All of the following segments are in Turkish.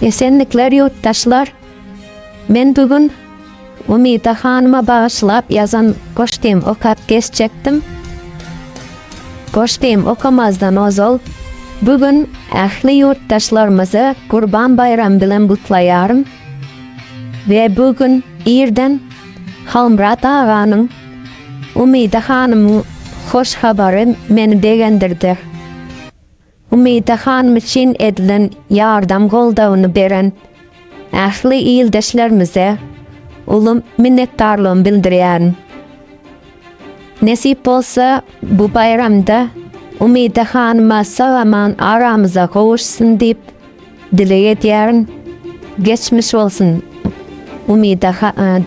Esenlikler yurttaşlar. Men bugün Umida Hanıma bağışlap yazan goştem okap geçecektim. Goştem okamazdan ozol. Bugün ähli yurttaşlarımızı Kurban Bayram bilen kutlayarım. Ve bugün irden Halmyrat ağanın Umida Hanım'ın hoş haberi meni beğendirdi. Umida Hanım için edilen yardım goldawını beren ähli iyildeşlerimize ulum minnettarlığımı bildirýärim. Nesip bolsa bu bayramda Umida Hanım'a sağaman aramıza kavuşsun deyip dilek edýärim. Geçmiş olsun Umida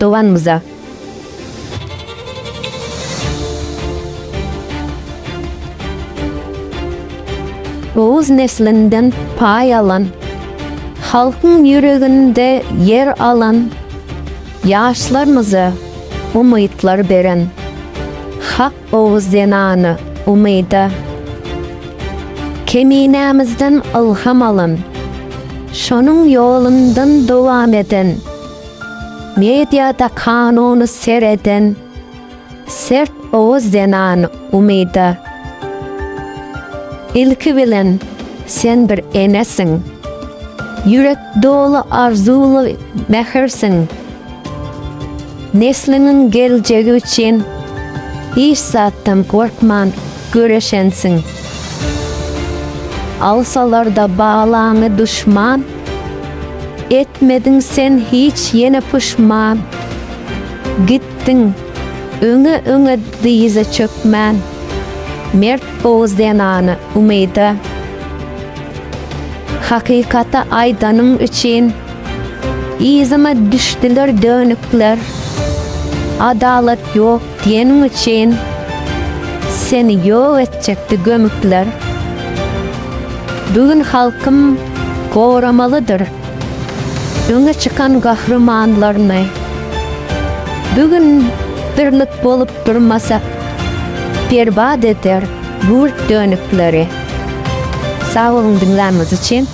doğanımıza. Oğuz neslinden pay alan, halkın yüreğinde yer alan, yaşlarımıza umutlar veren, hak Oğuz zenanı Umida. Keminämizden ilham alan, şonun yolundan devam eden, medyada kanunu sereden, sert Oğuz zenanı Umida. İlki bilen sen bir enesin, yürek dolu arzulu mehirsin. Neslinin geleceği için hiç zattan korkman göreşensin. Alsalar da bağlanı düşman, etmedin sen hiç yine pişman. Gittin öňe dize çökmen, mert Oğuz zenanı Umida. Hakikata aydanın için izime düştüler dönükler. Adalet yok diyenin için seni yok edecekti gömükler. Bugün halkım koramalıdır öňe çıkan kahramanlarını. Bugün birlik bolup durmasa berbat eder bu dönükleri. Sağ olun dinlediğiniz için.